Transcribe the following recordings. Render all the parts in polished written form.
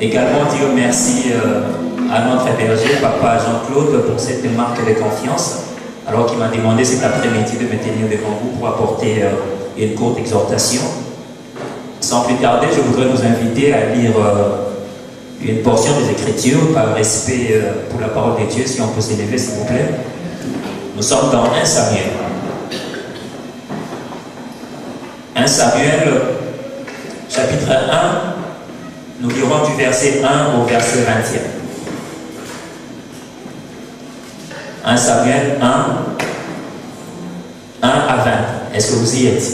Également dire merci à notre héberger, Papa Jean-Claude, pour cette marque de confiance, alors qu'il m'a demandé cet après-midi de me tenir devant vous pour apporter une courte exhortation. Sans plus tarder, je voudrais vous inviter à lire une portion des Écritures par respect pour la parole de Dieu, si on peut s'élever s'il vous plaît. Nous sommes dans 1 Samuel. 1 Samuel, chapitre 1, nous lirons du verset 1 au verset 21. 1 Samuel 1, 1 à 20. Est-ce que vous y êtes?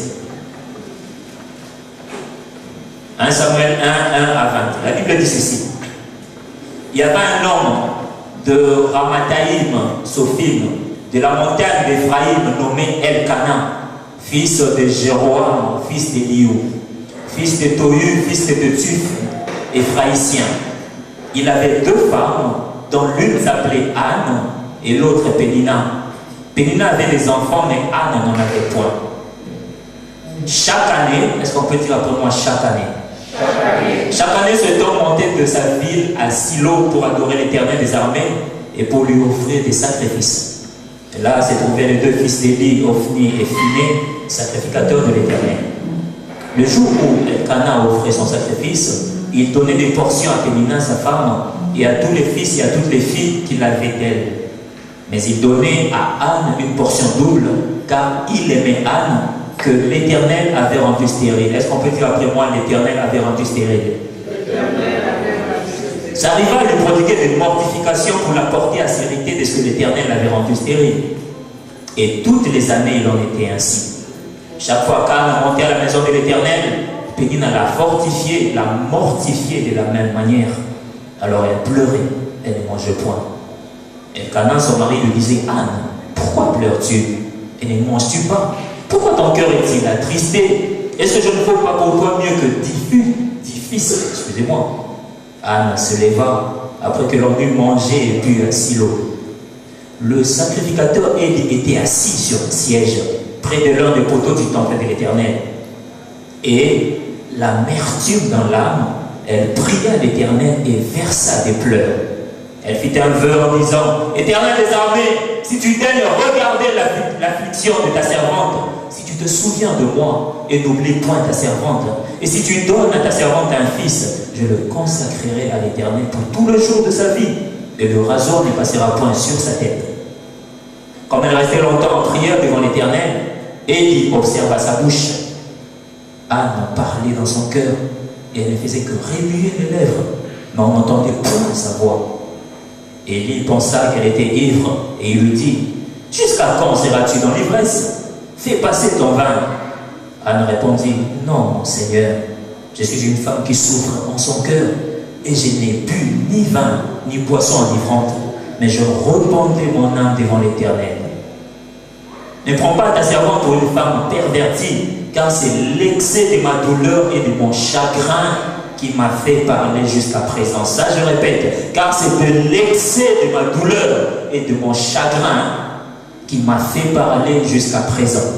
1 Samuel 1, 1 à 20. La Bible dit ceci. Il y avait un homme de Ramathaïm, Sophim, de la montagne d'Éphraïm, nommé Elkana, fils de Jéroam, fils d'Eliou, fils de Tohu, fils de Tuf, Éphraïtien. Il avait deux femmes, dont l'une s'appelait Anne et l'autre Pénina. Pénina avait des enfants, mais Anne n'en avait point. Chaque année, est-ce qu'on peut dire après moi chaque année? Chaque année, cet homme montait de sa ville à Silo pour adorer l'Éternel des armées et pour lui offrir des sacrifices. Et là se trouvaient les deux fils d'Élie, Ophni et Phiné, sacrificateurs de l'Éternel. Le jour où Elkana offrait son sacrifice, il donnait des portions à Pénina, sa femme, et à tous les fils et à toutes les filles qu'il avait d'elle. Mais il donnait à Anne une portion double, car il aimait Anne, que l'Éternel avait rendu stérile. Est-ce qu'on peut dire après moi, l'Éternel avait rendu stérile? Ça arriva à lui prodiguer des mortifications pour la porter à s'hériter de ce que l'Éternel avait rendu stérile. Et toutes les années, il en était ainsi. Chaque fois qu'Anne montait à la maison de l'Éternel, Pénina la fortifiée, la mortifiée de la même manière. Alors elle pleurait, elle ne mangeait point. Elkana, son mari, lui disait: Anne, pourquoi pleures-tu et ne manges-tu pas? Pourquoi ton cœur est-il attristé? Est-ce que je ne vaux pas pour toi mieux que 10 fils? Excusez-moi. Anne se leva après que l'on eut mangé et bu à Silo. Le sacrificateur Élie était assis sur un siège près de l'un des poteaux du temple de l'Éternel. Et l'amertume dans l'âme, elle pria l'Éternel et versa des pleurs. Elle fit un vœu en disant: Éternel des armées, si tu daignes regarder l'affliction de ta servante, si tu te souviens de moi et n'oublie point ta servante, et si tu donnes à ta servante un fils, je le consacrerai à l'Éternel pour tout le jour de sa vie, et le rasoir ne passera point sur sa tête. Comme elle restait longtemps en prière devant l'Éternel, Élie observa sa bouche. Anne parlait dans son cœur, et elle ne faisait que remuer les lèvres, mais on n'entendait point sa voix. Élie pensa qu'elle était ivre, et il lui dit: Jusqu'à quand seras-tu dans l'ivresse? Fais passer ton vin. Anne répondit: Non, mon Seigneur, je suis une femme qui souffre en son cœur, et je n'ai bu ni vin, ni boisson enivrante, mais je rependais mon âme devant l'Éternel. Ne prends pas ta servante pour une femme pervertie, car c'est l'excès de ma douleur et de mon chagrin qui m'a fait parler jusqu'à présent. Ça, je répète, car c'est de l'excès de ma douleur et de mon chagrin qui m'a fait parler jusqu'à présent.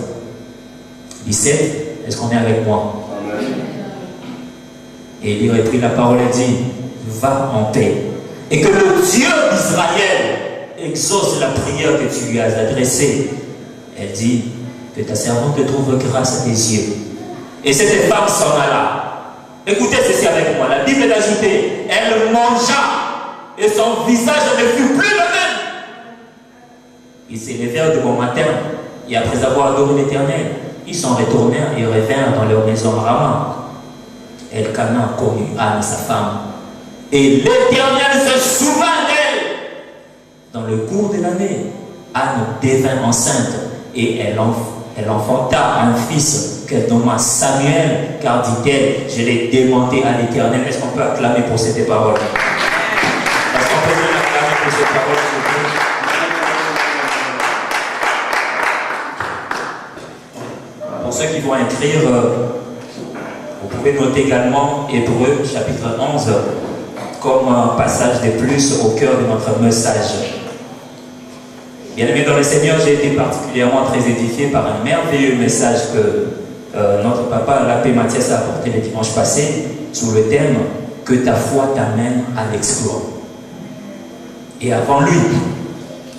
17, est-ce qu'on est avec moi? Et il reprit la parole et dit: Va en paix, et que le Dieu d'Israël exauce la prière que tu lui as adressée. Elle dit: Que ta servante te trouve grâce à tes yeux. Et cette femme s'en alla. Écoutez ceci avec moi. La Bible est ajoutée: elle mangea et son visage ne fut plus le même. Ils s'élevèrent de bon matin, et après avoir adoré l'Éternel, ils s'en retournèrent et revinrent dans leur maison à Rama. Elkana connut Anne, sa femme, et l'Éternel se souvint d'elle. Dans le cours de l'année, Anne devint enceinte, et elle enfanta un fils qu'elle nomma Samuel, car dit-elle: Je l'ai demandé à l'Éternel. Est-ce qu'on peut acclamer pour cette parole? Est-ce qu'on peut acclamer pour cette parole, s'il vous plaît? Pour ceux qui vont écrire, vous pouvez noter également Hébreux chapitre 11 comme un passage de plus au cœur de notre message. Bien-aimés dans le Seigneur, j'ai été particulièrement très édifié par un merveilleux message que notre papa, l'abbé Mathias, a apporté le dimanche passé sous le thème que ta foi t'amène à l'exploit. Et avant lui,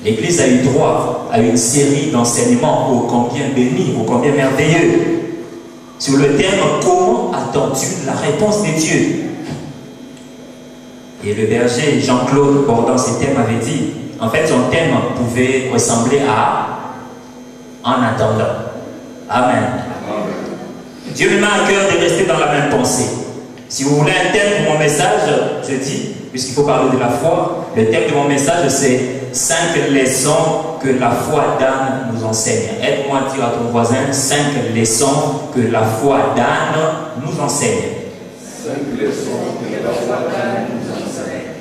l'Église a eu droit à une série d'enseignements ô combien bénis, ô combien merveilleux, sur le thème « Comment attends-tu la réponse de Dieu ?» Et le berger Jean-Claude, bordant ces thèmes, avait dit, en fait, son thème pouvait ressembler à « En attendant ». Amen. Dieu me met à cœur de rester dans la même pensée. Si vous voulez un thème pour mon message, je dis, puisqu'il faut parler de la foi, le thème de mon message, c'est 5 leçons que la foi d'Anne nous enseigne. Aide-moi à dire à ton voisin 5 leçons que la foi d'Anne nous enseigne. 5 leçons que la foi d'Anne nous enseigne.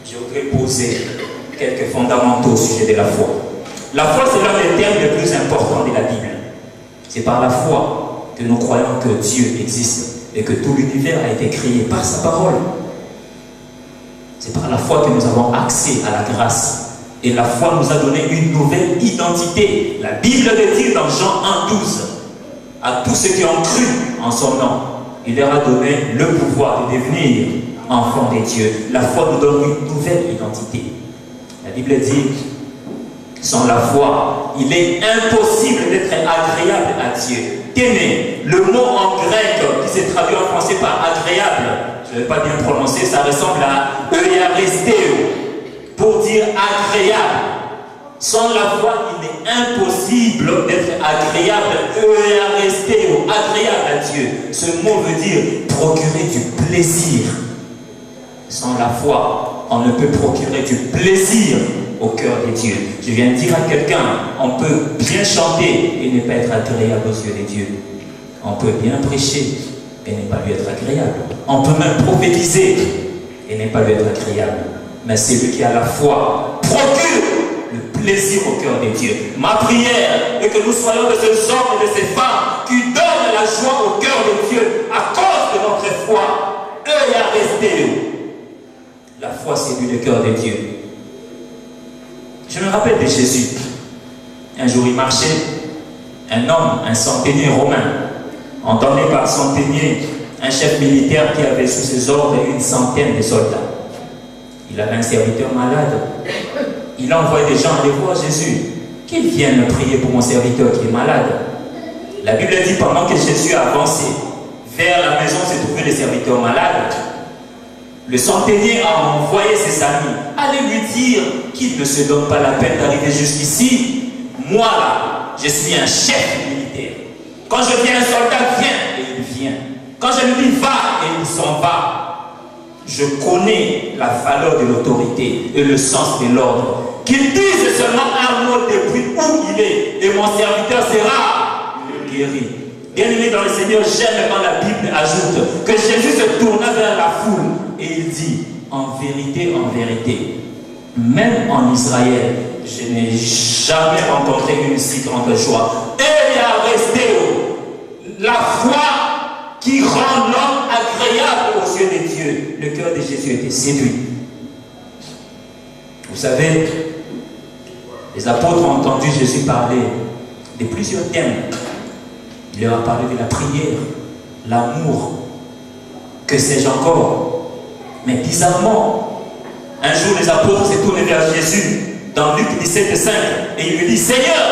Je voudrais poser quelques fondamentaux au sujet de la foi. La foi, c'est l'un des termes les plus importants de la Bible. C'est par la foi que nous croyons que Dieu existe et que tout l'univers a été créé par sa parole. C'est par la foi que nous avons accès à la grâce. Et la foi nous a donné une nouvelle identité. La Bible le dit dans Jean 1,12. À tous ceux qui ont cru en son nom, il leur a donné le pouvoir de devenir enfants de Dieu. La foi nous donne une nouvelle identité. La Bible dit, sans la foi, il est impossible d'être agréable à Dieu. Tenez, le mot en grec qui s'est traduit en français par agréable, je ne vais pas bien prononcer, ça ressemble à eucharisteo, pour dire agréable. Sans la foi, il est impossible d'être agréable, eucharisteo, agréable à Dieu. Ce mot veut dire procurer du plaisir. Sans la foi, on ne peut procurer du plaisir au cœur de Dieu. Je viens de dire à quelqu'un, on peut bien chanter et ne pas être agréable aux yeux de Dieu. On peut bien prêcher et ne pas lui être agréable. On peut même prophétiser et ne pas lui être agréable. Mais c'est lui qui a la foi procure le plaisir au cœur de Dieu. Ma prière est que nous soyons de ces hommes et de ces femmes qui donnent la joie au cœur de Dieu à cause de notre foi. Eux y a resté. La foi, c'est lui le cœur de Dieu. Je me rappelle de Jésus. Un jour, il marchait. Un homme, un centenier romain, entendait par centenier un chef militaire qui avait sous ses ordres une centaine de soldats. Il avait un serviteur malade. Il a envoyé des gens aller voir Jésus. Qu'ils viennent prier pour mon serviteur qui est malade. La Bible dit pendant que Jésus a avancé vers la maison où se trouvait le serviteur malade, le centenier a envoyé ses amis. Allez lui dire qu'il ne se donne pas la peine d'arriver jusqu'ici. Moi là, je suis un chef militaire. Quand je viens, un soldat vient et il vient. Quand je lui dis va et il s'en va. Je connais la valeur de l'autorité et le sens de l'ordre. Qu'il dise seulement un mot depuis où il est et mon serviteur sera guéri. Bien-aimé dans le Seigneur, j'aime quand la Bible ajoute que Jésus se tourna vers la foule et il dit, en vérité, même en Israël, je n'ai jamais rencontré une si grande joie. Et il a resté la foi qui rend l'homme agréable aux yeux de Dieu. Le cœur de Jésus était séduit. Vous savez, les apôtres ont entendu Jésus parler de plusieurs thèmes. Il leur a parlé de la prière, l'amour, que sais-je encore. Mais bizarrement, un jour les apôtres s'est tournés vers Jésus dans Luc 17,5 et il lui dit, Seigneur,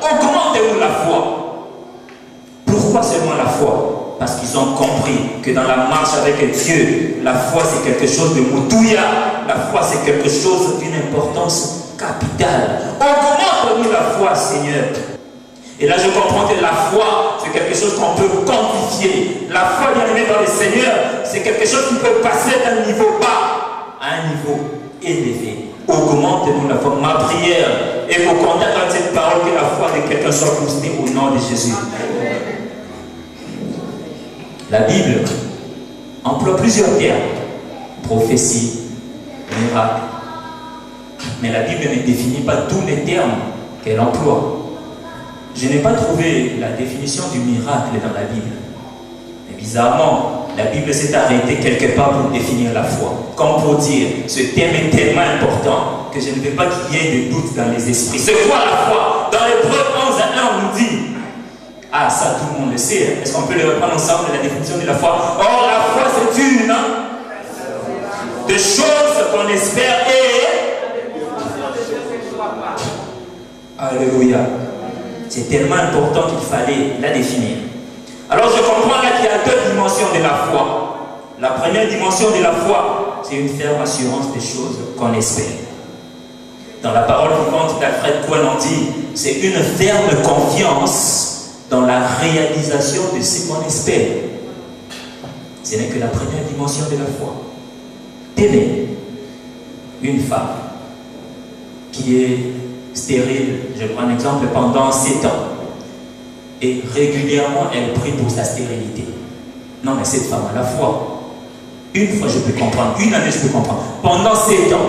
augmente-nous la foi. Pourquoi seulement la foi? Parce qu'ils ont compris que dans la marche avec Dieu, la foi c'est quelque chose de moutouya. La foi c'est quelque chose d'une importance capitale. Augmente-nous la foi, Seigneur. Et là, je comprends que la foi, c'est quelque chose qu'on peut quantifier. La foi, bien aimée dans le Seigneur, c'est quelque chose qui peut passer d'un niveau bas à un niveau élevé. Augmente-nous la foi. Ma prière est pour qu'on entende cette parole, que la foi de quelqu'un soit boostée au nom de Jésus. La Bible emploie plusieurs termes. Prophétie, miracle. Mais la Bible ne définit pas tous les termes qu'elle emploie. Je n'ai pas trouvé la définition du miracle dans la Bible. Mais bizarrement, la Bible s'est arrêtée quelque part pour définir la foi. Comme pour dire, ce thème est tellement important que je ne veux pas qu'il y ait de doute dans les esprits. C'est quoi la foi? Dans l'Hébreu 11:1, on nous dit, Ah, ça, tout le monde le sait. Est-ce qu'on peut le reprendre ensemble, la définition de la foi? Or, la foi, c'est une de choses qu'on espère et... Alléluia. C'est tellement important qu'il fallait la définir. Alors, je comprends là qu'il y a deux dimensions de la foi. La première dimension de la foi, c'est une ferme assurance des choses qu'on espère. Dans la parole vivante d'Alfred Cohen, on dit, c'est une ferme confiance dans la réalisation de ce qu'on espère. Ce n'est que la première dimension de la foi. Tenez, une femme qui est stérile, je prends un exemple, pendant 7 ans, et régulièrement elle prie pour sa stérilité. Non, mais cette femme a la foi. Une fois je peux comprendre, une année je peux comprendre. Pendant 7 ans,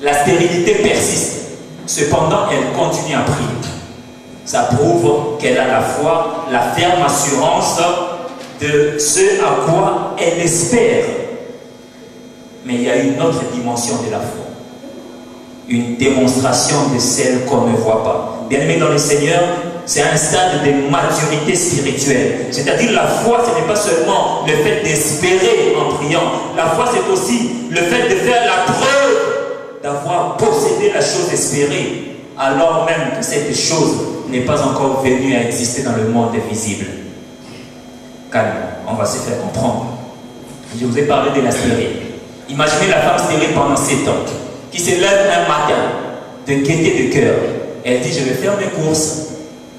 la stérilité persiste. Cependant, elle continue à prier. Ça prouve qu'elle a la foi, la ferme assurance de ce à quoi elle espère. Mais il y a une autre dimension de la foi. Une démonstration de celle qu'on ne voit pas. Bien-aimé dans le Seigneur, c'est un stade de maturité spirituelle. C'est-à-dire la foi, ce n'est pas seulement le fait d'espérer en priant. La foi, c'est aussi le fait de faire la preuve d'avoir possédé la chose espérée, alors même que cette chose n'est pas encore venue à exister dans le monde visible. Calme, on va se faire comprendre. Je vous ai parlé de la stérile. Imaginez la femme stérile pendant 7 ans, qui se lève un matin, de gaieté de cœur. Elle dit, je vais faire mes courses.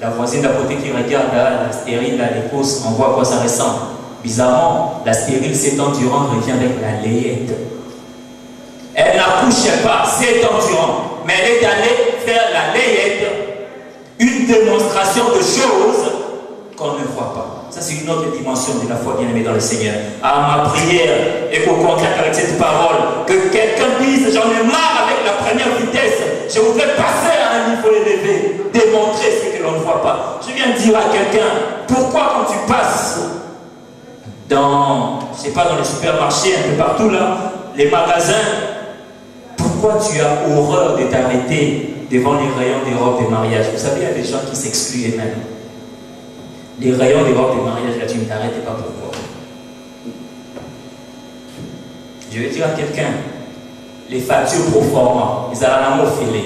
La voisine d'à côté qui regarde la stérile, là, les courses, on voit à quoi ça ressemble. Bizarrement, la stérile 7 ans durant revient avec la layette. Elle n'accouchait pas 7 ans durant, mais elle est allée faire la layette, une démonstration de choses qu'on ne voit pas. Ça, c'est une autre dimension de la foi, bien-aimée dans le Seigneur. À ma prière et au contact avec cette parole, que quelqu'un dise, j'en ai marre avec la première vitesse, je voudrais passer à un niveau élevé, démontrer ce que l'on ne voit pas. Je viens de dire à quelqu'un, pourquoi quand tu passes dans, je sais pas, dans les supermarchés, un peu partout là, les magasins, pourquoi tu as horreur de t'arrêter devant les rayons des robes de mariage? Vous savez, il y a des gens qui s'excluent eux-mêmes. Les rayons des robes de mariage, là, tu ne t'arrêtes pas pourquoi. Je vais dire à quelqu'un, les factures pro forma, ils ont un amour filé.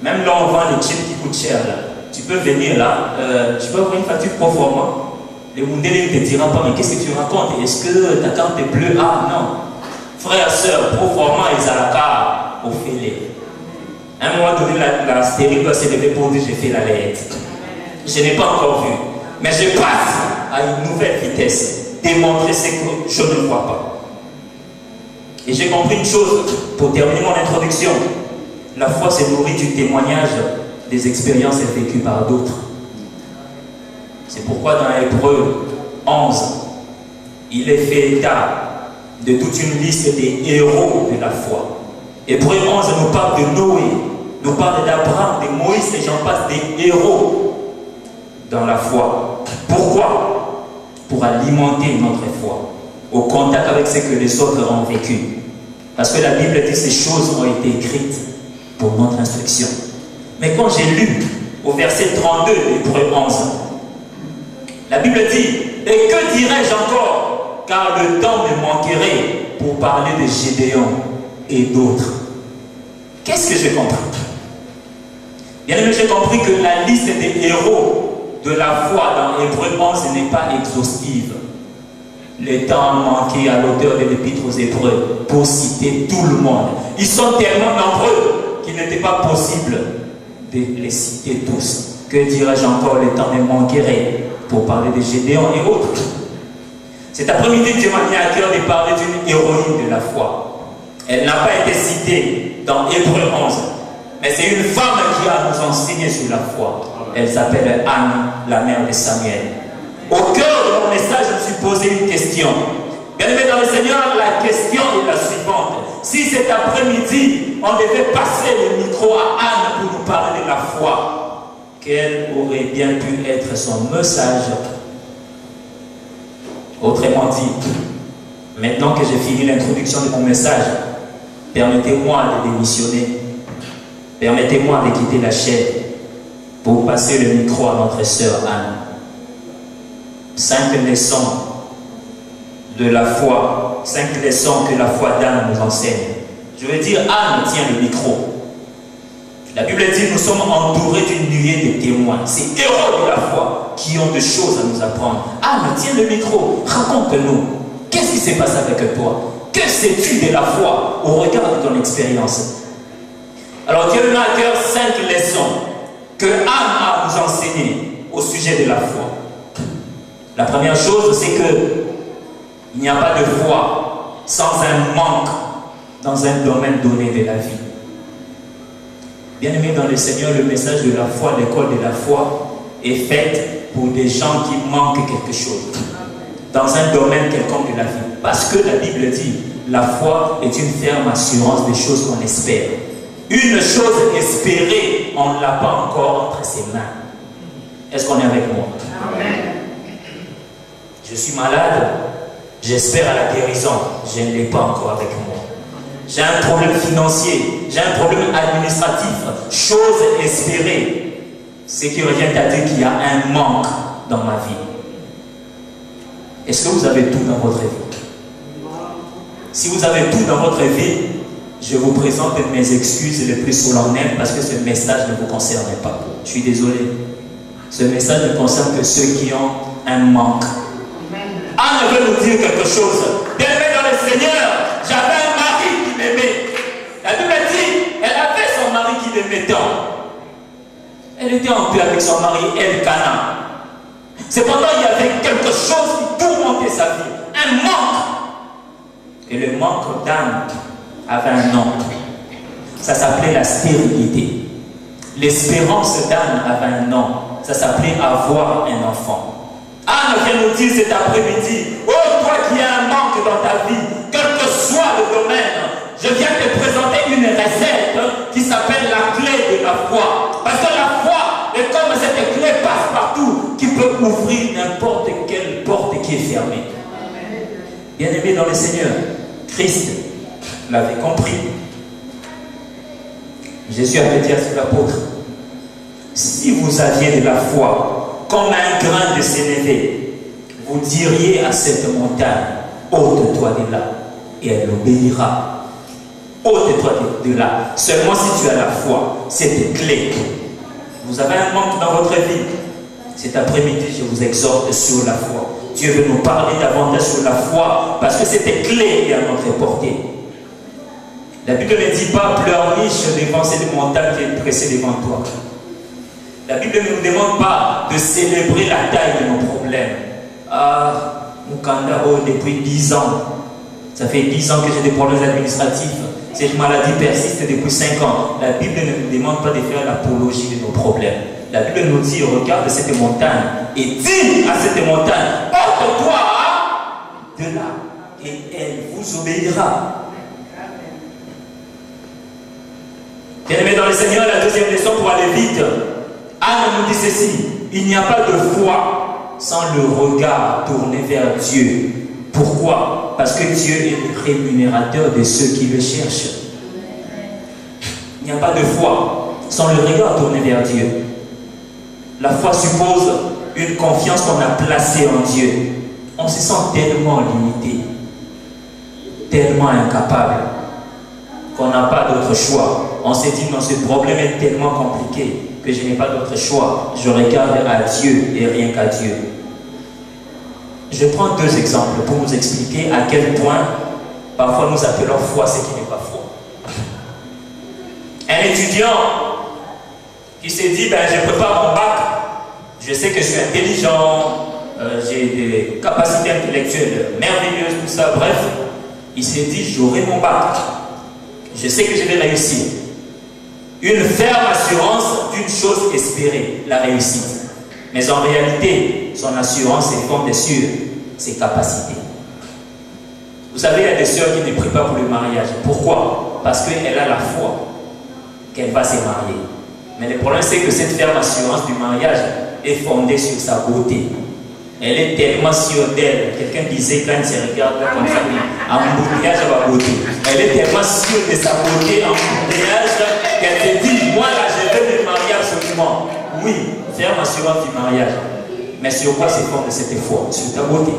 Même là, on vend les chips qui coûtent cher, là. Tu peux venir là, tu peux avoir une facture pro forma. Le Mundele ne te dira pas, mais qu'est-ce que tu racontes? Est-ce que ta carte est bleue? Ah non. Frères, sœurs, pro forma, ils ont la carte au filet. À un moment donné, la stérile doit se lever pour dire, j'ai fait la lettre. Je n'ai pas encore vu. Mais je passe à une nouvelle vitesse, démontrer ce que je ne vois pas. Et j'ai compris une chose, pour terminer mon introduction. La foi se nourrit du témoignage des expériences vécues par d'autres. C'est pourquoi dans Hébreux 11, il est fait état de toute une liste des héros de la foi. Hébreux 11 nous parle de Noé, nous parle d'Abraham, de Moïse, et j'en passe, des héros dans la foi. Pourquoi? Pour alimenter notre foi, au contact avec ce que les autres ont vécu. Parce que la Bible dit que ces choses ont été écrites pour notre instruction. Mais quand j'ai lu au verset 32 d'Hébreux 11, la Bible dit, et que dirais-je encore? Car le temps me manquerait pour parler de Gédéon et d'autres. Qu'est-ce que j'ai compris? Bien aimé, j'ai compris que la liste des héros de la foi dans Hébreux 11 n'est pas exhaustive. Le temps manqué à l'auteur de l'épître aux Hébreux pour citer tout le monde. Ils sont tellement nombreux qu'il n'était pas possible de les citer tous. Que dirais-je encore? Le temps me manquerait pour parler de Gédéon et autres. Cet après-midi, Dieu m'a mis à cœur de parler d'une héroïne de la foi. Elle n'a pas été citée dans Hébreux 11, mais c'est une femme qui a nous enseigné sur la foi. Elle s'appelle Anne, la mère de Samuel. Au cœur de mon message, je me suis posé une question. Bien aimé dans le Seigneur, la question est la suivante. Si cet après-midi, on devait passer le micro à Anne pour nous parler de la foi, quel aurait bien pu être son message? Autrement dit, maintenant que j'ai fini l'introduction de mon message, permettez-moi de démissionner. Permettez-moi de quitter la chaîne pour passer le micro à notre sœur Anne. 5 leçons de la foi, 5 leçons que la foi d'Anne nous enseigne. Je veux dire, Anne tient le micro. La Bible dit, nous sommes entourés d'une nuée de témoins. Ces héros de la foi qui ont des choses à nous apprendre. Anne, tiens le micro, raconte-nous. Qu'est-ce qui s'est passé avec toi? Que sais-tu de la foi au regard de ton expérience? Alors Dieu met à cœur 5 leçons que Anne a à nous enseigner au sujet de la foi. La première chose, c'est que il n'y a pas de foi sans un manque dans un domaine donné de la vie. Bien-aimés dans le Seigneur, le message de la foi, l'école de la foi, est faite pour des gens qui manquent quelque chose dans un domaine quelconque de la vie. Parce que la Bible dit, la foi est une ferme assurance des choses qu'on espère. Une chose espérée, on ne l'a pas encore entre ses mains. Est-ce qu'on est avec moi? Amen. Je suis malade, j'espère à la guérison, je ne l'ai pas encore avec moi. J'ai un problème financier, j'ai un problème administratif, chose espérée. Ce qui revient à dire qu'il y a un manque dans ma vie. Est-ce que vous avez tout dans votre vie? Si vous avez tout dans votre vie, je vous présente mes excuses les plus solennelles parce que ce message ne vous concerne pas. Je suis désolé. Ce message ne concerne que ceux qui ont un manque. Anne veut nous dire quelque chose. Bien-aimé dans le Seigneur, j'avais un mari qui m'aimait. La Bible dit, elle avait son mari qui l'aimait tant. Elle était en paix avec son mari, Elkana. Cependant, il y avait quelque chose qui tourmentait sa vie. Un manque. Et le manque d'Anne avait un nom. Ça s'appelait la stérilité. L'espérance d'Anne avait un nom. Ça s'appelait avoir un enfant. Anne vient nous dire cet après-midi, oh toi qui as un manque dans ta vie, quel que soit le domaine, je viens te présenter une recette qui s'appelle la clé de la foi. Parce que la foi est comme cette clé passe-partout qui peut ouvrir n'importe quelle porte qui est fermée. Bien-aimé dans le Seigneur, Christ l'avait compris. Jésus avait dit à ses apôtres, si vous aviez de la foi comme un grain de sénévé, vous diriez à cette montagne, ôte-toi de là, et elle obéira. Ôte-toi de là. Seulement si tu as la foi, cette clé. Vous avez un manque dans votre vie. Cet après-midi, je vous exhorte sur la foi. Dieu veut nous parler davantage sur la foi, parce que cette clé est à notre portée. La Bible ne dit pas pleurniche devant cette montagne qui est pressée devant toi. La Bible ne nous demande pas de célébrer la taille de nos problèmes. Ah, Mukandao, depuis 10 ans, ça fait 10 ans que j'ai des problèmes administratifs. Cette maladie persiste depuis 5 ans. La Bible ne nous demande pas de faire l'apologie de nos problèmes. La Bible nous dit, regarde cette montagne et dis à cette montagne, porte-toi de là et elle vous obéira. Bien-aimés dans le Seigneur, la deuxième leçon pour aller vite. Anne nous dit ceci, il n'y a pas de foi sans le regard tourné vers Dieu. Pourquoi? Parce que Dieu est le rémunérateur de ceux qui le cherchent. Il n'y a pas de foi sans le regard tourné vers Dieu. La foi suppose une confiance qu'on a placée en Dieu. On se sent tellement limité, tellement incapable, qu'on n'a pas d'autre choix. On s'est dit non, ce problème est tellement compliqué que je n'ai pas d'autre choix. Je regarde à Dieu et rien qu'à Dieu. Je prends 2 exemples pour vous expliquer à quel point parfois nous appelons foi ce qui n'est pas foi. Un étudiant qui s'est dit, ben, je prépare mon bac, je sais que je suis intelligent, j'ai des capacités intellectuelles merveilleuses, tout ça, bref, il s'est dit, j'aurai mon bac, je sais que je vais réussir. Une ferme assurance d'une chose espérée, la réussite. Mais en réalité, son assurance est fondée sur ses capacités. Vous savez, il y a des sœurs qui ne prient pas pour le mariage. Pourquoi? Parce qu'elle a la foi qu'elle va se marier. Mais le problème, c'est que cette ferme assurance du mariage est fondée sur sa beauté. Elle est tellement sûre d'elle. Quelqu'un disait quand elle se regarde là comme ça, embouteillage à la beauté. Elle est tellement sûre de sa beauté, embouteillage, qu'elle se dit, moi là, je vais me marier absolument. Oui, ferme assurance du mariage. Mais sur quoi se fonde cette foi? Sur ta beauté.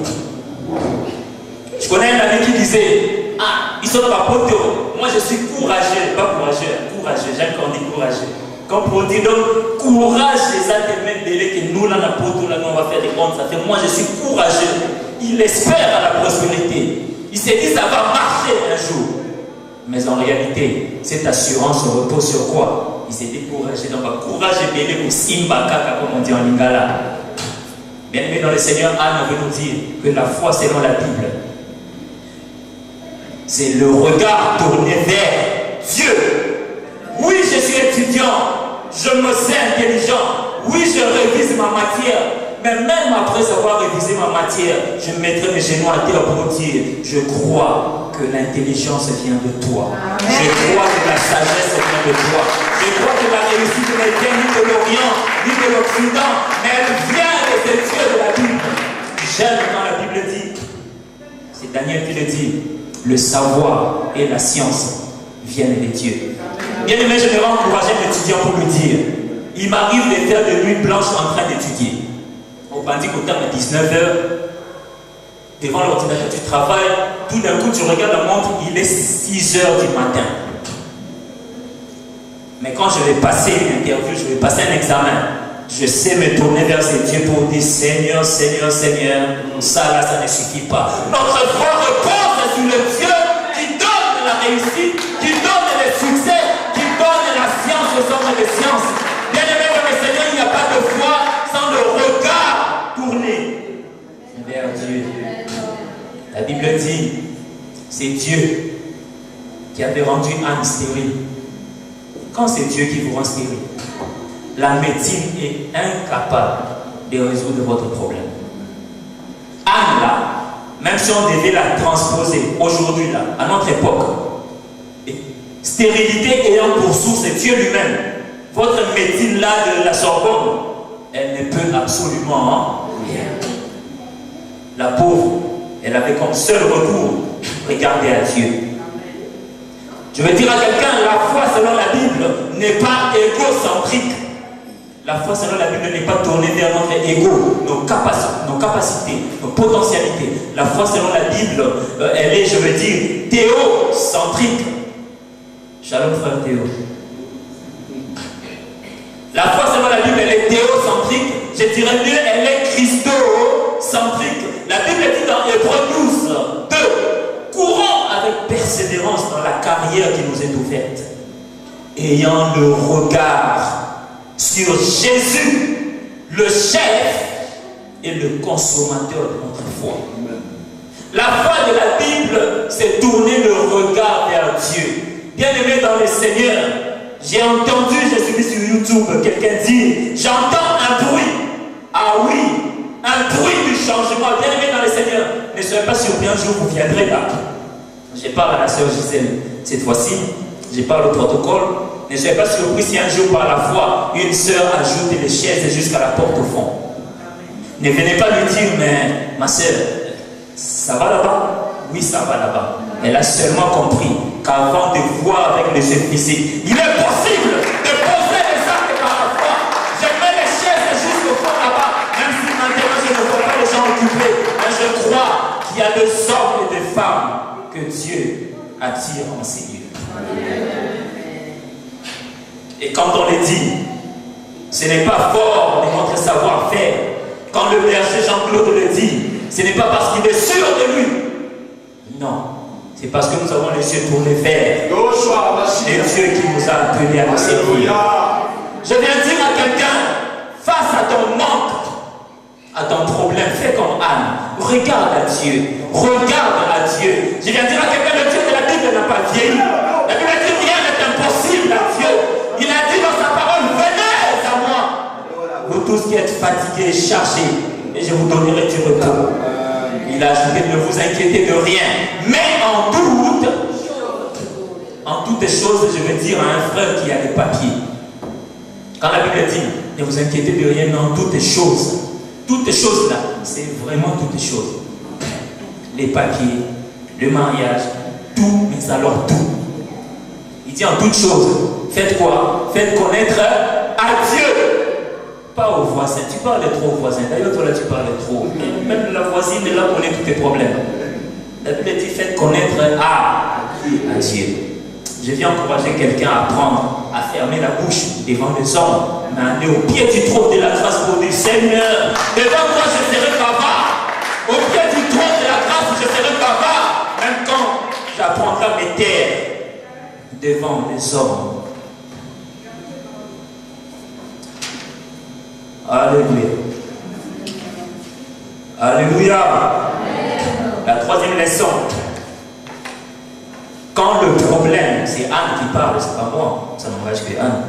Je connais un ami qui disait, ah, ils sont pas poteaux. Moi je suis courageux, pas courageux, courageux, j'aime quand on dit courageux. Comme pour dire donc, courage les actes même délai que nous là, la poteau, là, on va faire des comptes, ça fait moi je suis courageux. Il espère à la prospérité. Il s'est dit ça va marcher un jour. Mais en réalité, cette assurance se repose sur quoi? Il s'est découragé. Donc, courage et délai pour Simbakaka, comme on dit en lingala. Bien aimé dans le Seigneur, Anne veut nous dire que la foi selon la Bible, c'est le regard tourné vers Dieu. Oui, je suis étudiant, je me sais intelligent, oui, je révise ma matière, mais même après avoir révisé ma matière, je mettrai mes genoux à terre pour dire, je crois que l'intelligence vient de toi. Amen. Je crois que la sagesse vient de toi. Je crois que la réussite ne vient ni de l'Orient, ni de l'Occident, mais elle vient de ces dieux de la Bible. J'aime quand la Bible dit, c'est Daniel qui le dit, le savoir et la science viennent des dieux. Bien aimé, je me rends encourager un étudiant pour lui dire, il m'arrive de faire de nuit blanche en train d'étudier. On va dire qu'au terme de 19h, devant l'ordinateur, tu travailles, tout d'un coup tu regardes la montre, il est 6h du matin. Mais quand je vais passer une interview, je vais passer un examen, je sais me tourner vers ces dieux pour dire Seigneur, Seigneur, Seigneur, ça là, ça ne suffit pas. Notre foi repose sur le Dieu qui donne la réussite, qui donne le succès, qui donne la science aux hommes de science. Bien aimé dans le Seigneur, il n'y a pas de foi sans le regard tourné vers Dieu. La Bible dit, c'est Dieu qui avait rendu Anne stérile. Quand c'est Dieu qui vous rend stérile, la médecine est incapable de résoudre votre problème. Anne là, même si on devait la transposer aujourd'hui là, à notre époque, stérilité ayant pour source Dieu lui-même, votre médecine là de la Sorbonne, elle ne peut absolument rien. La pauvre, elle avait comme seul recours regarder à Dieu. Je veux dire à quelqu'un, la foi selon la Bible n'est pas égocentrique. La foi selon la Bible n'est pas tournée vers notre ego, nos capacités, nos potentialités. La foi selon la Bible, elle est, je veux dire, théocentrique. Shalom frère Théo. La foi selon la Bible, elle est théocentrique. Je dirais mieux, elle est christocentrique. La Bible dit dans Hébreux 12, 2, courons avec persévérance dans la carrière qui nous est ouverte, ayant le regard sur Jésus, le chef et le consommateur de notre foi. La foi de la Bible, c'est tourner le regard vers Dieu. Bien aimé dans le Seigneur, j'ai entendu, je suis vu sur YouTube, quelqu'un dire, j'entends un bruit. Ah oui, un bruit du changement. Bien aimé dans le Seigneur, ne soyez pas surpris, un jour vous viendrez là. Je parle à la sœur Gisèle cette fois-ci, je parle au protocole. Ne soyez pas surpris si un jour par la foi, une sœur ajoute les chaises jusqu'à la porte au fond. Ne venez pas lui dire, mais ma sœur, ça va là-bas? Oui, ça va là-bas. Elle a seulement compris qu'avant de voir avec les yeux physiques, il est possible de poser les actes par la foi. Je mets les chaises jusqu'au fond là-bas, même si maintenant je ne vois pas les gens occupés. Mais je crois qu'il y a des hommes et des femmes que Dieu attire en ces lieux. Et quand on les dit, ce n'est pas fort de notre savoir-faire. Quand le berger Jean-Claude le dit, ce n'est pas parce qu'il est sûr de lui. Non, c'est parce que nous avons les yeux tournés vers les Dieu qui nous a appelés à nous servir. Je viens dire à quelqu'un, face à ton manque, à ton problème, fais comme Anne. Regarde à Dieu. Regarde à Dieu. Je viens dire à quelqu'un, le Dieu de la Bible n'a pas vieilli. La Bible dit rien n'est impossible à Dieu. Il a dit dans sa parole, venez à moi. Vous tous qui êtes fatigués et chargés, et je vous donnerai du repos. Il a ajouté, ne vous inquiétez de rien. Mais en toutes choses, je veux dire à un frère qui a des papiers. Quand la Bible dit, ne vous inquiétez de rien, mais en toutes choses. Toutes choses là, c'est vraiment toutes choses. Les papiers, le mariage, tout, mais alors tout. Il dit en toutes choses, faites quoi? Faites connaître à Dieu. Pas aux voisins. Tu parlais trop aux voisins. D'ailleurs, toi là, tu parlais trop. Même la voisine est là connaît tous tes problèmes. La Bible dit faites connaître à Dieu. Je viens encourager quelqu'un à apprendre à fermer la bouche devant les hommes, mais à aller au pied du trône de la grâce pour dire Seigneur, devant toi je serai bavard. Au pied du trône de la grâce je serai bavard. Même quand j'apprendrai à me taire devant les hommes. Alléluia. Alléluia. La troisième leçon. Quand le problème, c'est Anne qui parle, c'est pas moi, ça n'engage que Anne.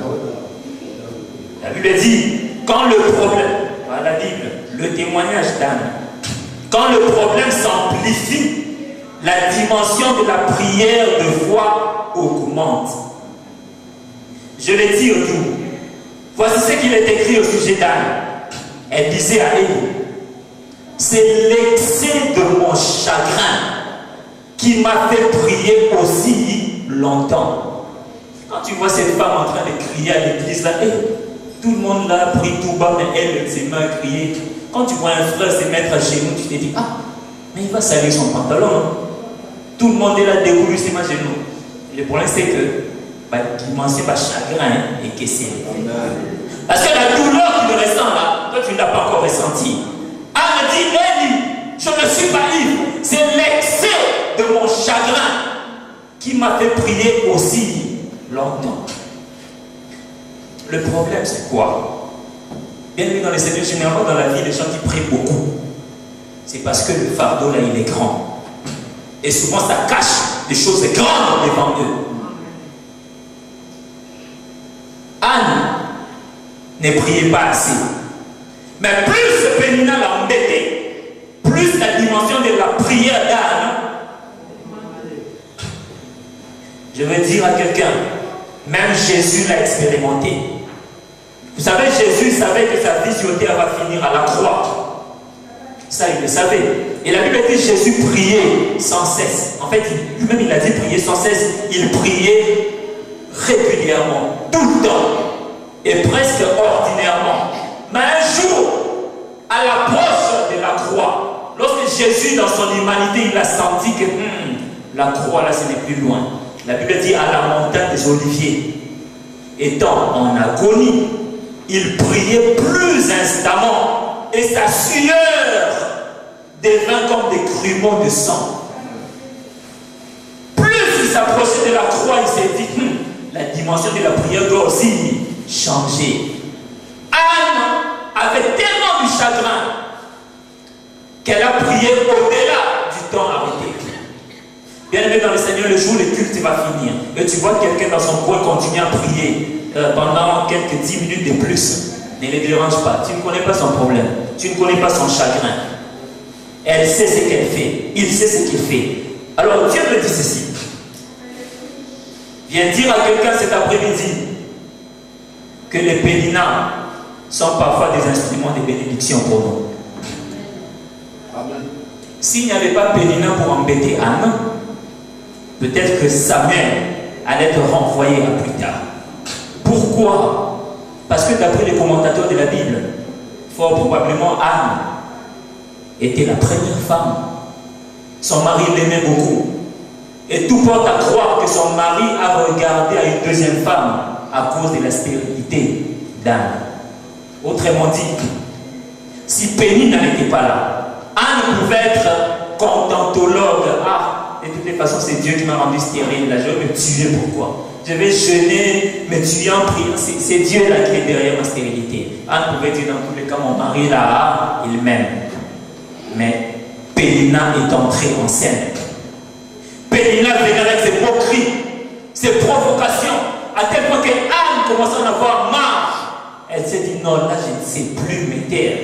La Bible dit, quand le problème, voilà la Bible, le témoignage d'Anne, quand le problème s'amplifie, la dimension de la prière de foi augmente. Je l'ai dit au tout. Voici ce qu'il est écrit au sujet d'Anne. Elle disait à Élie, c'est l'excès de mon chagrin qui m'a fait prier aussi longtemps. Quand tu vois cette femme en train de crier à l'église, là, tout le monde là prie tout bas, mais elle s'est mis à crier. Quand tu vois un frère se mettre à genoux, tu te dis, ah, mais il va salir son pantalon. Hein. Tout le monde est là debout, lui s'est mis à genoux. Le problème c'est que, il mentionne pas chagrin et que c'est. Parce que la douleur qu'il ressent là, toi tu ne l'as pas encore ressenti. Anne dit, Élie, je ne suis pas ivre, c'est l'excès de mon chagrin qui m'a fait prier aussi longtemps. Le problème c'est quoi? Bien vu dans les Seigneurs, généralement dans la vie, les gens qui prient beaucoup, c'est parce que le fardeau là il est grand. Et souvent ça cache des choses grandes devant eux. Anne ne priait pas assez. Mais plus Pénina l'a embêté, plus la dimension de la prière d'Anne. Je veux dire à quelqu'un, même Jésus l'a expérimenté. Vous savez, Jésus savait que sa vie sur terre va finir à la croix. Ça, il le savait. Et la Bible dit que Jésus priait sans cesse. En fait, lui-même, il a dit prier sans cesse. Il priait régulièrement, tout le temps, et presque ordinairement. Mais un jour, à l'approche de la croix, lorsque Jésus, dans son humanité, il a senti que la croix, là, ce n'est plus loin. La Bible dit à la montagne des Oliviers, étant en agonie, il priait plus instamment, et sa sueur devint comme des grumeaux de sang. Plus il s'approchait de la croix, il s'est dit, la dimension de la prière doit aussi changer. Anne avait tellement du chagrin qu'elle a prié au-delà du temps arrêté. Bien aimé dans le Seigneur, le jour où le culte va finir, et tu vois quelqu'un dans son coin continuer à prier pendant quelques 10 minutes de plus, ne les dérange pas. Tu ne connais pas son problème, tu ne connais pas son chagrin. Elle sait ce qu'elle fait, il sait ce qu'il fait. Alors Dieu me dit ceci. Viens dire à quelqu'un cet après-midi que les péninats sont parfois des instruments de bénédiction pour nous. S'il n'y avait pas Pénina pour embêter Anne, peut-être que Samuel allait être renvoyé à plus tard. Pourquoi? Parce que d'après les commentateurs de la Bible, fort probablement Anne était la première femme. Son mari l'aimait beaucoup. Et tout porte à croire que son mari a regardé à une deuxième femme à cause de la stérilité d'Anne. Autrement dit, si Pénina n'était pas là, Anne pouvait être contentologue. Ah, de toutes les façons, c'est Dieu qui m'a rendu stérile. Là, je vais me tuer. Pourquoi? Je vais jeûner, me tuer en priant. C'est Dieu là qui est derrière ma stérilité. Anne pouvait dire dans tous les cas, mon mari là, il m'aime. Mais Pénina est entrée en scène. Pénina venait avec ses moqueries, ses provocations, à tel point que Anne commençait à en avoir marre. Elle s'est dit, non, là, je ne sais plus me taire.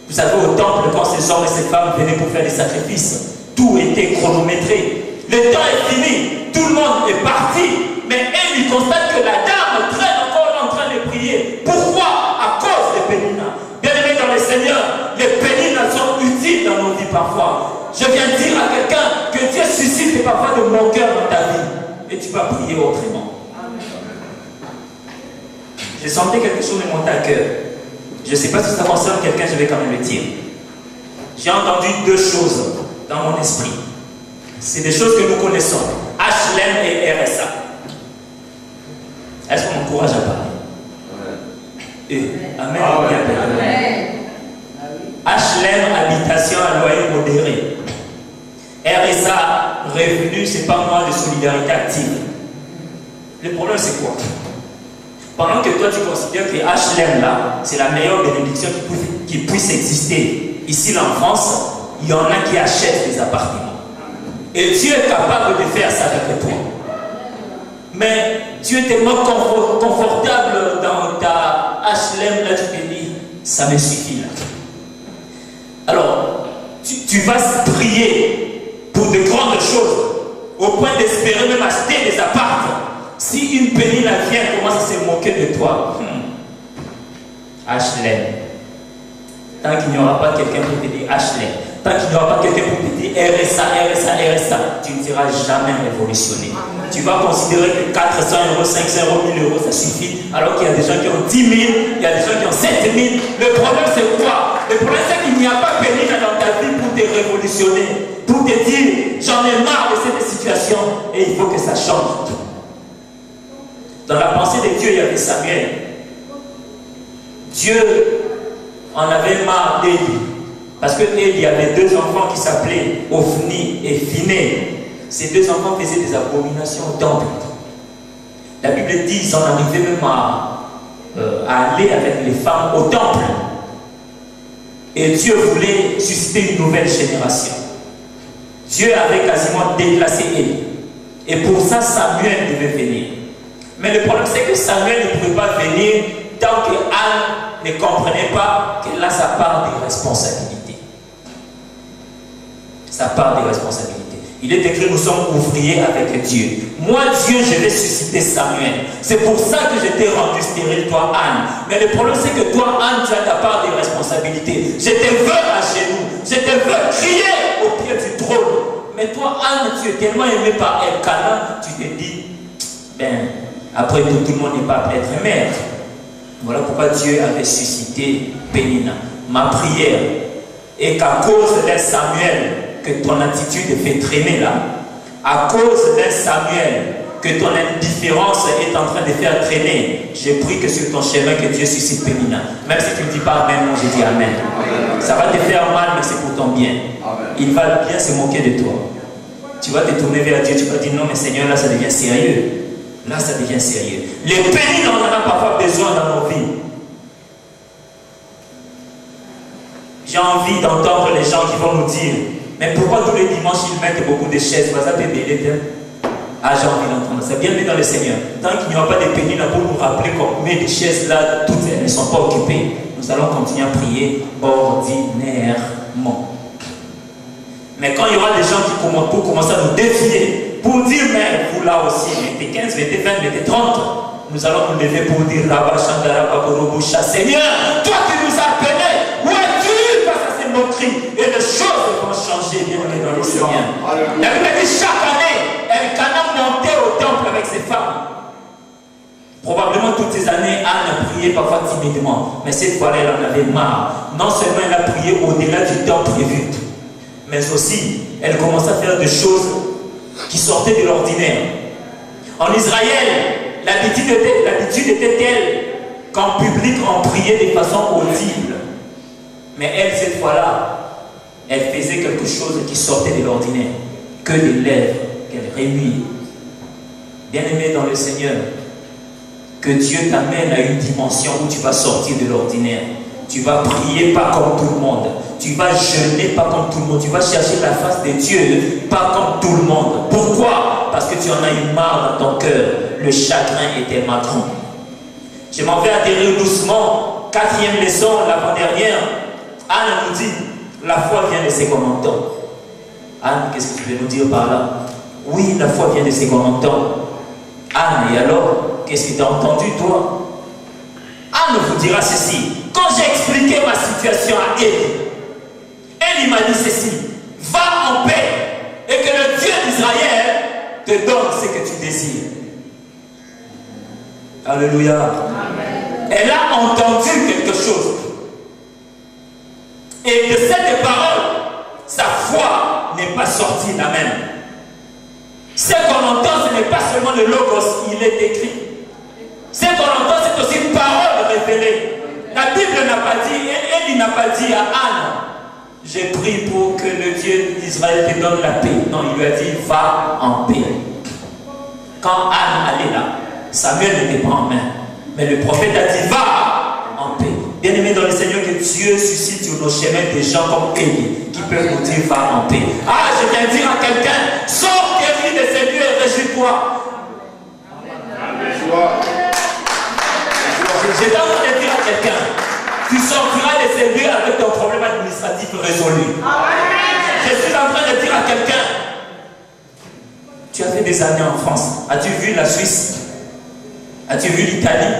Vous savez, au temple, quand ces hommes et ces femmes venaient pour faire des sacrifices, tout était chronométré. Le temps est fini, tout le monde est parti, mais elle, il constate que la dame traîne encore en train de prier. Pourquoi? À cause des Péninas. Bien aimés dans le Seigneur, les Péninas sont utiles dans nos vies parfois. Je viens dire à quelqu'un que Dieu suscite parfois de mon cœur dans ta vie, et tu vas prier autrement. J'ai senti quelque chose me monter à cœur. Je Je ne sais pas si ça concerne quelqu'un, je vais quand même le dire. J'ai entendu deux choses dans mon esprit. C'est des choses que nous connaissons. HLM et RSA. Est-ce qu'on m'encourage à parler? Amen. Amen. HLM, habitation à loyer modéré. RSA, revenu, c'est pas moi de solidarité active. Le problème, c'est quoi? Pendant que toi, tu considères que HLM, là, c'est la meilleure bénédiction qui puisse exister. Ici, en France, il y en a qui achètent des appartements. Et Dieu est capable de faire ça avec toi. Mais tu es tellement confortable dans ta HLM, là, tu te dis, ça me suffit, là. Alors, tu vas prier pour de grandes choses, au point d'espérer même acheter des appartements. Si une pénible vient, commence à se moquer de toi. HLM. Tant qu'il n'y aura pas quelqu'un pour te dire HLM, tant qu'il n'y aura pas quelqu'un pour te dire RSA, tu ne seras jamais révolutionné. Tu vas considérer que 400 euros, 500 euros, 1000 euros, ça suffit, alors qu'il y a des gens qui ont 10 000, il y a des gens qui ont 7 000. Le problème, c'est quoi? Le problème, c'est qu'il n'y a pas pénible dans ta vie pour te révolutionner, pour te dire, j'en ai marre de cette situation et il faut que ça change. Dans la pensée de Dieu, il y avait Samuel. Dieu en avait marre d'Élie. Parce qu'il y avait deux enfants qui s'appelaient Ophni et Phiné. Ces deux enfants faisaient des abominations au temple. La Bible dit qu'ils en arrivaient même à aller avec les femmes au temple. Et Dieu voulait susciter une nouvelle génération. Dieu avait quasiment déclassé Élie. Et pour ça, Samuel devait venir. Mais le problème, c'est que Samuel ne pouvait pas venir tant que Anne ne comprenait pas qu'elle a sa part de responsabilité. Sa part de responsabilité. Il est écrit, nous sommes ouvriers avec Dieu. Moi, Dieu, je vais susciter Samuel. C'est pour ça que je t'ai rendu stérile, toi, Anne. Mais le problème, c'est que toi, Anne, tu as ta part de responsabilité. Je te veux à genoux. Je te veux crier au pied du trône. Mais toi, Anne, tu es tellement aimé par Elkanah, tu te dis, après tout, tout le monde n'est pas appelé à être maître. Voilà pourquoi Dieu avait suscité Pénina. Ma prière est qu'à cause d'un Samuel, que ton attitude fait traîner là, à cause d'un Samuel, que ton indifférence est en train de faire traîner, j'ai pris que sur ton chemin que Dieu suscite Pénina. Même si tu ne dis pas Amen, moi je dis Amen. Ça va te faire mal, mais c'est pour ton bien. Il va bien se moquer de toi. Tu vas te tourner vers Dieu, tu vas dire non mais Seigneur, là ça devient sérieux. Là ça devient sérieux. Les pénibles, on en a parfois besoin dans nos vies. J'ai envie d'entendre les gens qui vont nous dire, mais pourquoi tous les dimanches ils mettent beaucoup de chaises? Ah, j'ai envie d'entendre ça. Bienvenue dans le Seigneur. Tant qu'il n'y aura pas de pénibles pour nous rappeler qu'on met des chaises là, toutes elles ne sont pas occupées. Nous allons continuer à prier ordinairement. Mais quand il y aura des gens qui pour commencer à nous défier, pour dire, mais vous là aussi, mettez 15, mettez 20, mettez 30, nous allons nous lever pour dire, Rabba Chandara Bakorobusha, Seigneur, toi qui nous as appelés, où es-tu face à ces moqueries? Et les choses vont changer, bien dans le Seigneur. La Bible dit, chaque année, Elkanah montait au temple avec ses femmes. Probablement toutes ces années, Anne a prié parfois timidement, mais cette fois-là, elle en avait marre. Non seulement elle a prié au-delà du temps prévu, mais aussi, elle commençait à faire des choses qui sortaient de l'ordinaire. En Israël, l'habitude était telle qu'en public, on priait de façon audible. Mais elle, cette fois-là, elle faisait quelque chose qui sortait de l'ordinaire. Que des lèvres qu'elle remuait. Bien-aimé dans le Seigneur, que Dieu t'amène à une dimension où tu vas sortir de l'ordinaire. Tu vas prier pas comme tout le monde. Tu vas jeûner pas comme tout le monde. Tu vas chercher la face de Dieu pas comme tout le monde. Pourquoi? Parce que tu en as eu marre dans ton cœur. Le chagrin était matrons. Je m'en vais atterrir doucement. 4e leçon, l'avant-dernière. Anne nous dit, la foi vient de second temps. Anne, qu'est-ce que tu veux nous dire par là? Oui, la foi vient de second temps. Anne, et alors, qu'est-ce que tu as entendu toi? Anne vous dira ceci. Quand j'ai expliqué ma situation à elle m'a dit ceci. Va en paix et que le Dieu d'Israël te donne ce que tu désires. Alléluia. Amen. Elle a entendu quelque chose. Et de cette parole, sa foi n'est pas sortie la même. Ce qu'on entend, ce n'est pas seulement le logos, il est écrit. Ce qu'on entend, c'est aussi une parole révélée. La Bible n'a pas dit, Élie n'a pas dit à Anne, j'ai prié pour que le Dieu d'Israël te donne la paix. Non, il lui a dit, va en paix. Quand Anne allait là, Samuel n'était pas en main. Mais le prophète a dit, va en paix. Bien aimé dans le Seigneur, que Dieu suscite sur nos chemins des gens comme Élie, qui peuvent nous dire, va en paix. Ah, je viens dire à quelqu'un, sors guéri de ces lieux et réjouis-toi. Je suis en train de dire à quelqu'un, tu sortiras de ces lieux avec ton problème administratif résolu. Je suis en train de dire à quelqu'un, tu as fait des années en France. As-tu vu la Suisse? As-tu vu l'Italie?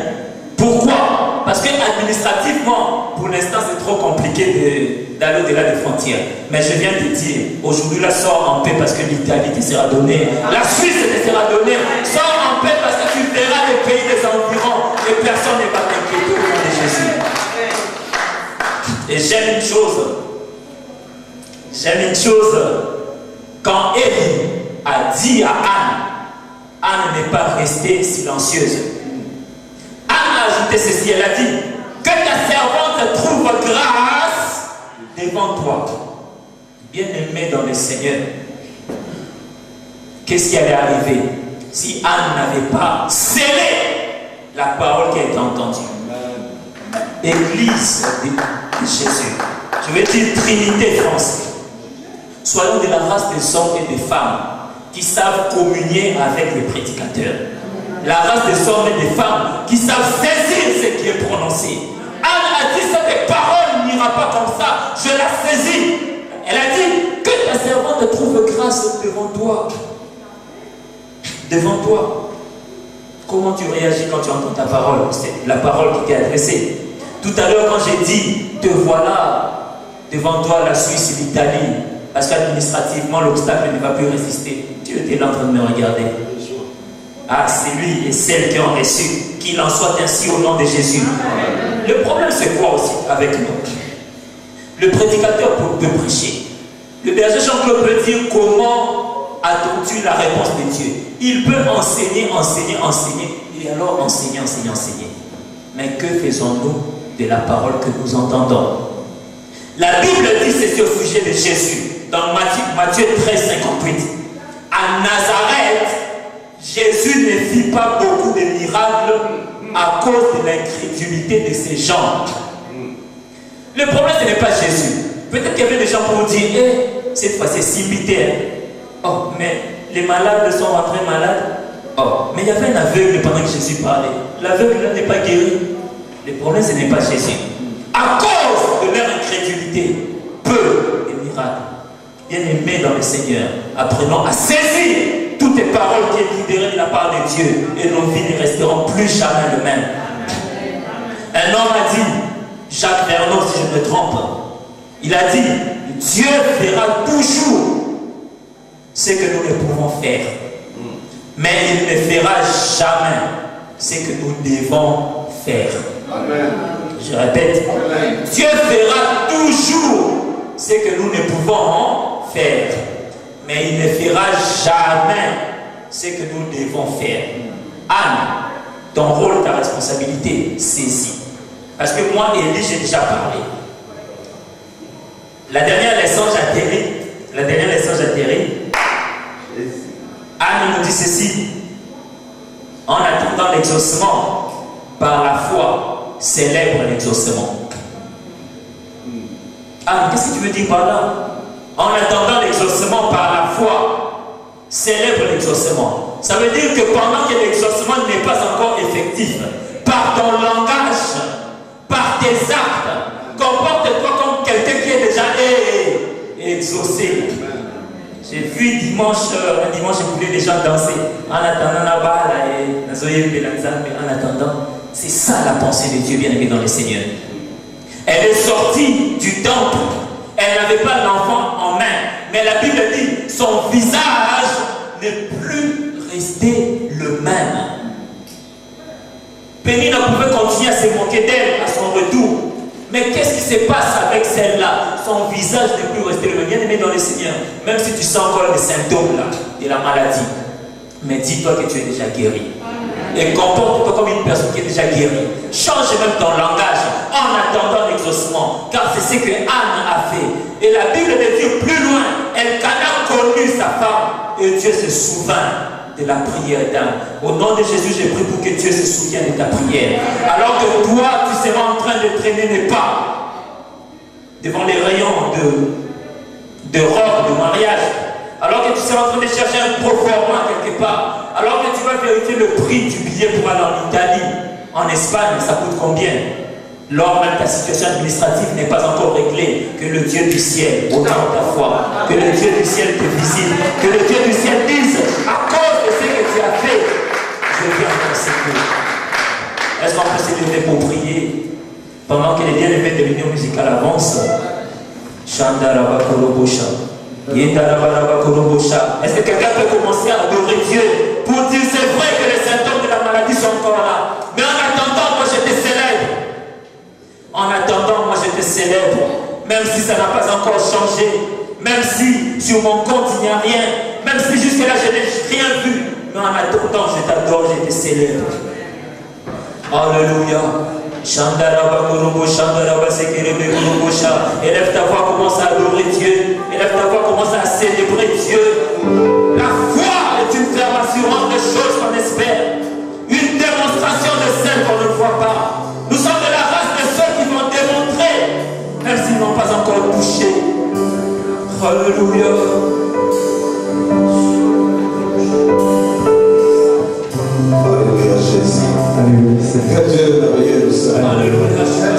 Pourquoi? Parce que administrativement, pour l'instant, c'est trop compliqué d'aller au-delà des frontières. Mais je viens de dire, aujourd'hui, là, sors en paix parce que l'Italie te sera donnée. La Suisse te sera donnée. Sors en paix parce que tu verras les pays des environs et personne ne va t'inquiéter au nom de Jésus. Et j'aime une chose. Quand Élie a dit à Anne n'est pas restée silencieuse. Anne a ajouté ceci, elle a dit, que ta servante trouve grâce devant toi. Bien-aimé dans le Seigneur, qu'est-ce qui allait arriver si Anne n'avait pas scellé la parole qui a été entendue? Église de Jésus, je veux dire Trinité France, soyons de la race des hommes et des femmes qui savent communier avec les prédicateurs. La race des hommes et des femmes qui savent saisir ce qui est prononcé. Anne a dit, cette parole n'ira pas comme ça, je la saisis. Elle a dit, que ta servante trouve grâce devant toi. Devant toi. Comment tu réagis quand tu entends ta parole? C'est la parole qui t'est adressée. Tout à l'heure, quand j'ai dit, te voilà devant toi la Suisse et l'Italie, parce qu'administrativement, l'obstacle ne va plus résister. Dieu était là en train de me regarder. Ah, c'est lui et celle qui ont reçu. Qu'il en soit ainsi au nom de Jésus. Le problème, c'est quoi aussi avec nous? Le prédicateur peut prêcher. Le berger Jean-Claude peut dire comment attends-tu la réponse de Dieu. Il peut enseigner. Et alors enseigner. Mais que faisons-nous de la parole que nous entendons? La Bible dit ceci au sujet de Jésus. Dans Matthieu 13, 58. À Nazareth, Jésus ne fit pas beaucoup de miracles à cause de l'incrédulité de ces gens. Le problème, ce n'est pas Jésus. Peut-être qu'il y avait des gens pour vous dire, cette fois c'est similitaire. Oh, mais les malades sont rentrés malades. Oh, mais il y avait un aveugle pendant que Jésus parlait. L'aveugle là n'est pas guéri. Le problème, ce n'est pas Jésus. À cause de leur incrédulité, peu de miracles. Bien-aimés dans le Seigneur, apprenons à saisir toutes les paroles qui sont libérées de la part de Dieu et nos vies ne resteront plus jamais le même. Un homme a dit, Jacques Vernon, si je me trompe, il a dit, Dieu fera toujours ce que nous ne pouvons faire, mais il ne fera jamais ce que nous devons faire. Amen. Je répète, amen. Dieu fera toujours ce que nous ne pouvons faire, mais il ne fera jamais ce que nous devons faire. Anne, ton rôle, ta responsabilité, saisis. Parce que moi, Élie, j'ai déjà parlé. La dernière leçon, j'atterris. Anne nous dit ceci. En attendant l'exaucement, par la foi, célèbre l'exaucement. Anne, qu'est-ce que tu veux dire par là? En attendant l'exaucement par la foi, célèbre l'exaucement. Ça veut dire que pendant que l'exaucement n'est pas encore effectif, par ton langage, par tes actes, comporte-toi comme quelqu'un qui est déjà exaucé. J'ai vu un dimanche, je voulais les gens danser. En attendant là-bas, en attendant, c'est ça la pensée de Dieu bien-aimé dans le Seigneur. Elle est sortie du temple. Elle n'avait pas l'enfant en main. Mais la Bible dit, son visage n'est plus resté le même. Pénina pouvait continuer à se moquer d'elle à son retour. Mais qu'est-ce qui se passe avec celle-là? Son visage n'est plus resté le même. Bien-aimé dans le Seigneur, même si tu sens encore les symptômes là, de la maladie, mais dis-toi que tu es déjà guéri. Et comporte-toi comme une personne qui est déjà guérie. Change même ton langage en attendant l'exaucement. Car c'est ce que Anne a fait. Et la Bible de Dieu plus loin, Elkana connu sa femme. Et Dieu se souvint de la prière d'Anne. Au nom de Jésus, j'ai prié pour que Dieu se souvienne de ta prière. Alors que toi, tu seras en train de traîner les pas devant les rayons de robe, de mariage. Alors que tu seras en train de chercher un proforma quelque part. Alors que tu vas vérifier le prix du billet pour aller en Italie, en Espagne, ça coûte combien? Lors même ta situation administrative n'est pas encore réglée, que le Dieu du ciel, au nom de ta foi, que le Dieu du ciel te visite, que le Dieu du ciel dise, à cause de ce que tu as fait, je viens te secourir. Est-ce qu'on peut se lever pour prier pendant que les bien-aimés de l'union musicale avancent? Chandarabakorobocha. Est-ce que quelqu'un peut commencer à adorer Dieu pour dire c'est vrai que les symptômes de la maladie sont encore là, mais en attendant moi je te célèbre, en attendant moi je te célèbre, même si ça n'a pas encore changé, même si sur mon compte il n'y a rien, même si jusque là je n'ai rien vu, mais en attendant je t'adore, je te célèbre. Alléluia. Élève ta voix, commence à adorer Dieu. Élève ta voix, commence à célébrer Dieu. La foi est une ferme assurance des choses qu'on espère, une démonstration de celles qu'on ne voit pas. Nous sommes de la race de ceux qui vont démontrer, même s'ils n'ont pas encore touché. Alléluia. Alléluia, Jésus. Alléluia, Seigneur. Dieu est merveilleux, nous sommes. Alléluia.